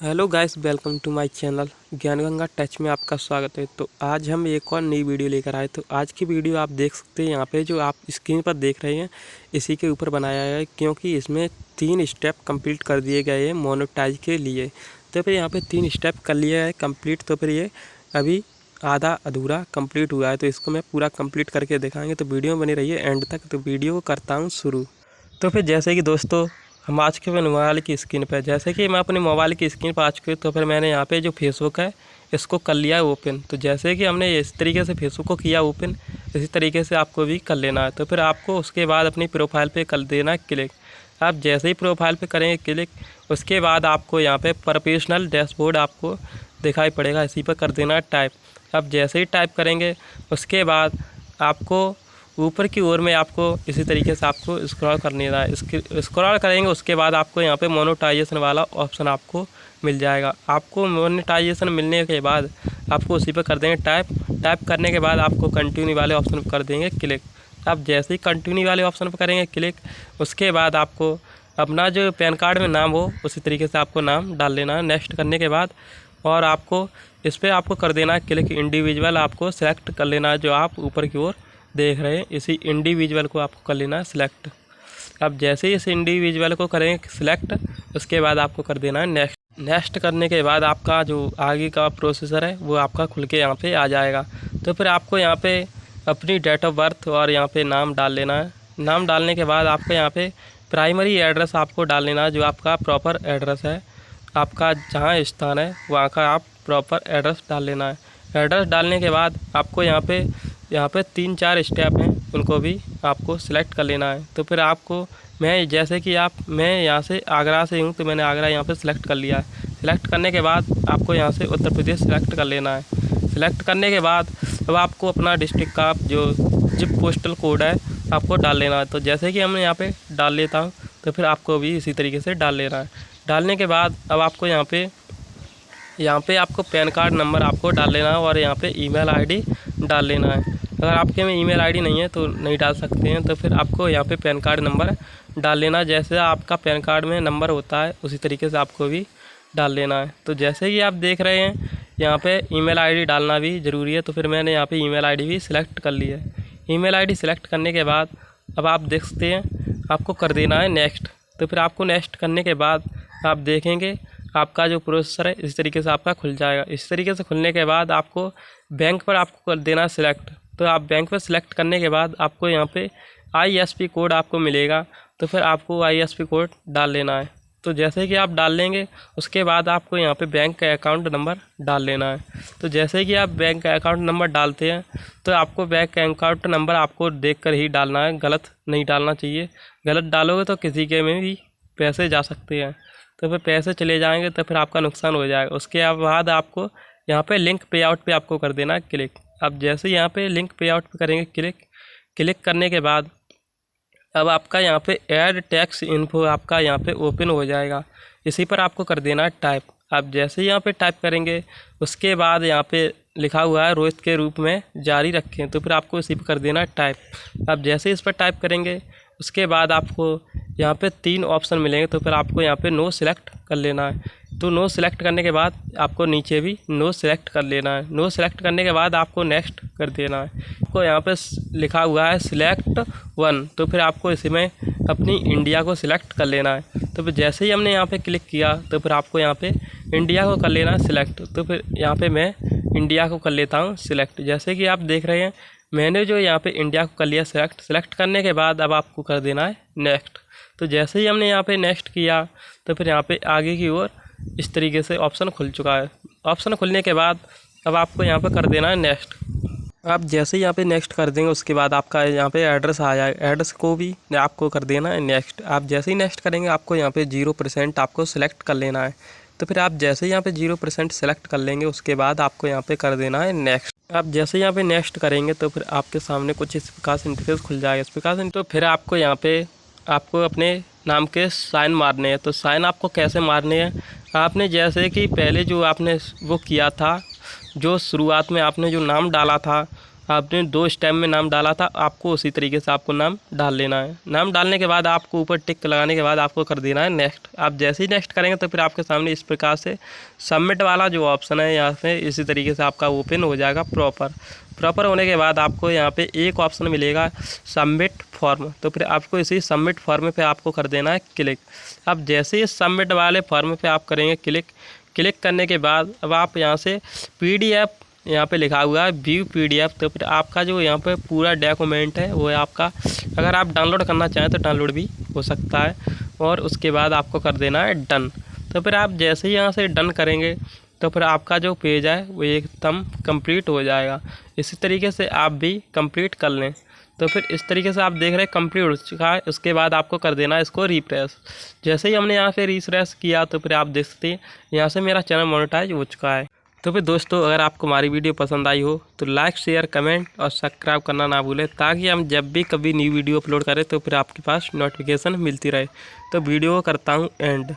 Hello guys, welcome to my channel Gyan Ganga touch में आपका स्वागत है। तो आज हम एक और नई वीडियो लेकर आए। तो आज की वीडियो आप देख सकते हैं, यहाँ पे जो आप स्क्रीन पर देख रहे हैं इसी के ऊपर बनाया है, क्योंकि इसमें 3 स्टेप कंप्लीट कर दिए गए हैं मोनेटाइज के लिए। तो फिर यहाँ पे 3 स्टेप कर लिया है कंप्लीट। तो फिर ये अभी आधा अधूरा कंप्लीट हुआ है, तो इसको मैं पूरा कंप्लीट करके दिखाएंगे। तो वीडियो में बनी रहिए एंड तक। तो वीडियो को करता हूँ शुरू। तो फिर जैसे कि दोस्तों हम आ चुके हैं मोबाइल की स्क्रीन पर। जैसे कि मैं अपने मोबाइल की स्क्रीन पर आ चुके, तो फिर मैंने यहाँ पे जो फेसबुक है इसको कर लिया है ओपन। तो जैसे कि हमने इस तरीके से फेसबुक को किया ओपन, इसी तरीके से आपको भी कर लेना है। तो फिर आपको उसके बाद अपनी प्रोफाइल पे कर देना है क्लिक। आप जैसे ही प्रोफाइल पे करेंगे क्लिक, उसके बाद आपको यहाँ पे प्रोफेशनल डैशबोर्ड आपको दिखाई पड़ेगा, इसी पर कर देना है टाइप। आप जैसे ही टाइप करेंगे उसके बाद आपको ऊपर की ओर में आपको इसी तरीके से आपको स्क्रॉल करने देना है। स्क्रॉल करेंगे उसके बाद आपको यहाँ पे मोनेटाइजेशन वाला ऑप्शन आपको मिल जाएगा। आपको मोनेटाइजेशन मिलने के बाद आपको उसी पर कर देंगे टाइप। टाइप करने के बाद आपको कंटिन्यू वाले ऑप्शन पर कर देंगे क्लिक। आप जैसे ही कंटिन्यू वाले ऑप्शन पर करेंगे क्लिक, उसके बाद आपको अपना जो पैन कार्ड में नाम हो उसी तरीके से आपको नाम डाल लेना है। नेक्स्ट करने के बाद और आपको इस पर आपको कर देना है क्लिक। इंडिविजुअल आपको सेलेक्ट कर लेना है, जो आप ऊपर की ओर देख रहे हैं इसी इंडिविजुअल को आपको कर लेना है सिलेक्ट। अब जैसे ही इस इंडिविजुअल को करेंगे सिलेक्ट, उसके बाद आपको कर देना है नेक्स्ट। नेक्स्ट करने के बाद आपका जो आगे का प्रोसेसर है वो आपका खुल के यहाँ पे आ जाएगा। तो फिर आपको यहाँ पे अपनी डेट ऑफ बर्थ और यहाँ पे नाम डाल लेना है। नाम डालने के बाद आपको यहाँ पे प्राइमरी एड्रेस आपको डाल लेना है, जो आपका प्रॉपर एड्रेस है। आपका जहाँ स्थान है वहाँ का आप प्रॉपर एड्रेस डाल लेना है। एड्रेस डालने के बाद आपको यहाँ पे 3-4 स्टेप हैं, उनको भी आपको सिलेक्ट कर लेना है। तो फिर आपको जैसे कि मैं यहाँ से आगरा से हूँ, तो मैंने आगरा यहाँ पे सिलेक्ट कर लिया है। सिलेक्ट करने के बाद आपको यहाँ से उत्तर प्रदेश सिलेक्ट कर लेना है। सिलेक्ट करने के बाद अब आपको अपना डिस्ट्रिक्ट का जो जिप पोस्टल कोड है आपको डाल लेना है। तो जैसे कि हमने यहाँ पे डाल लेता हूँ, तो फिर आपको भी इसी तरीके से डाल लेना है। डालने के बाद अब आपको यहाँ पे आपको पैन कार्ड नंबर आपको डाल लेना है और यहाँ पे ईमेल आईडी डाल लेना है। अगर आपके में ईमेल आईडी नहीं है तो नहीं डाल सकते हैं। तो फिर आपको यहाँ पे पैन कार्ड नंबर डाल लेना, जैसे आपका पैन कार्ड में नंबर होता है उसी तरीके से आपको भी डाल लेना है। तो जैसे कि आप देख रहे हैं यहाँ पे ईमेल आईडी डालना भी ज़रूरी है। तो फिर मैंने यहाँ पे ईमेल आईडी भी सिलेक्ट कर ली है। ईमेल आईडी सिलेक्ट करने के बाद अब आप देख सकते हैं आपको कर देना है नेक्स्ट। तो फिर आपको नेक्स्ट करने के बाद आप देखेंगे आपका जो प्रोसेसर है इस तरीके से आपका खुल जाएगा। इस तरीके से खुलने के बाद आपको बैंक पर आपको कर देना सिलेक्ट। तो आप बैंक पर सिलेक्ट करने के बाद आपको यहाँ पे ISP कोड आपको मिलेगा। तो फिर आपको ISP कोड डाल लेना है। तो जैसे कि आप डाल लेंगे उसके बाद आपको यहाँ पे बैंक का अकाउंट नंबर डाल लेना है। तो जैसे कि आप बैंक का अकाउंट नंबर डालते हैं तो आपको बैंक का अकाउंट नंबर आपको देख कर ही डालना है, गलत नहीं डालना चाहिए। गलत डालोगे तो किसी के में भी पैसे जा सकते हैं, तो फिर पैसे चले जाएंगे तो फिर आपका नुकसान हो जाएगा। उसके बाद आपको यहाँ पे लिंक पे आउट पे आपको कर देना है क्लिक। अब जैसे यहाँ पे लिंक पे आउट पे करेंगे क्लिक करने के बाद अब आपका यहाँ पे ऐड टैक्स इन्फो आपका यहाँ पे ओपन हो जाएगा। इसी पर आपको कर देना है टाइप। आप जैसे ही यहाँ पे टाइप करेंगे उसके बाद यहाँ पे लिखा हुआ है रोहित के रूप में जारी रखें, तो फिर आपको इसी पर कर देना है टाइप। आप जैसे ही इस पर टाइप करेंगे उसके बाद आपको यहाँ पे 3 ऑप्शन मिलेंगे। तो फिर आपको यहाँ पे नो सिलेक्ट कर लेना है। तो नो सिलेक्ट करने के बाद आपको नीचे भी नो सिलेक्ट कर लेना है। नो सिलेक्ट करने के बाद आपको नेक्स्ट कर देना है। आपको यहाँ पे लिखा हुआ है सिलेक्ट 1, तो फिर आपको इसमें अपनी इंडिया को सिलेक्ट कर लेना है। तो फिर जैसे ही हमने यहाँ पे क्लिक किया तो फिर आपको यहाँ पे इंडिया को कर लेना है सिलेक्ट। तो फिर यहाँ पे मैं इंडिया को कर लेता हूँ सिलेक्ट। जैसे कि आप देख रहे हैं मैंने जो यहाँ पे इंडिया को कर लिया सिलेक्ट। सिलेक्ट करने के बाद अब आपको कर देना है नेक्स्ट। तो जैसे ही हमने यहाँ पे नेक्स्ट किया तो फिर यहाँ पे आगे की ओर इस तरीके से ऑप्शन खुल चुका है। ऑप्शन खुलने के बाद अब आपको यहाँ पे कर देना है नेक्स्ट। आप जैसे ही यहाँ पे नेक्स्ट कर देंगे उसके बाद आपका यहाँ पे एड्रेस आ जाएगा, एड्रेस को भी आपको कर देना है नेक्स्ट। आप जैसे ही नेक्स्ट करेंगे आपको यहाँ पे 0% आपको सिलेक्ट कर लेना है। तो फिर आप जैसे ही यहाँ पे 0% सेलेक्ट कर लेंगे उसके बाद आपको यहाँ पे कर देना है नेक्स्ट। आप जैसे यहाँ पे नेक्स्ट करेंगे तो फिर आपके सामने कुछ इस प्रकार से इंटरफेस खुल जाएगा। इस प्रकार से तो फिर आपको यहाँ पे आपको अपने नाम के साइन मारने हैं। तो साइन आपको कैसे मारने हैं, आपने जैसे कि पहले जो आपने वो किया था, जो शुरुआत में आपने जो नाम डाला था आपने 2 स्टेप में नाम डाला था, आपको उसी तरीके से आपको नाम डाल लेना है। नाम डालने के बाद आपको ऊपर टिक लगाने के बाद आपको कर देना है नेक्स्ट। आप जैसे ही नेक्स्ट करेंगे तो फिर आपके सामने इस प्रकार से सबमिट वाला जो ऑप्शन है यहाँ पे इसी तरीके से आपका ओपन हो जाएगा प्रॉपर होने के बाद आपको यहाँ पे एक ऑप्शन मिलेगा सबमिट फॉर्म। तो फिर आपको इसी सबमिट फॉर्म पे आपको कर देना है क्लिक। अब जैसे ही सबमिट वाले फॉर्म पे आप करेंगे क्लिक करने के बाद अब आप यहाँ से PDF यहाँ पे लिखा हुआ है व्यू PDF। तो फिर आपका जो यहाँ पे पूरा डॉक्यूमेंट है वो है आपका, अगर आप डाउनलोड करना चाहें तो डाउनलोड भी हो सकता है। और उसके बाद आपको कर देना है डन। तो फिर आप जैसे ही यहाँ से डन करेंगे तो फिर आपका जो पेज है वो एकदम कंप्लीट हो जाएगा। इसी तरीके से आप भी कंप्लीट कर लें। तो फिर इस तरीके से आप देख रहे हैं कंप्लीट हो चुका है। उसके बाद आपको कर देना है इसको रिफ्रेश। जैसे ही हमने यहाँ पे रिफ्रेश किया तो फिर आप देख सकते हैं यहाँ से मेरा चैनल मोनेटाइज हो चुका है। तो फिर दोस्तों, अगर आपको हमारी वीडियो पसंद आई हो तो लाइक, शेयर, कमेंट और सब्सक्राइब करना ना भूलें, ताकि हम जब भी कभी न्यू वीडियो अपलोड करें तो फिर आपके पास नोटिफिकेशन मिलती रहे। तो वीडियो को करता हूँ एंड।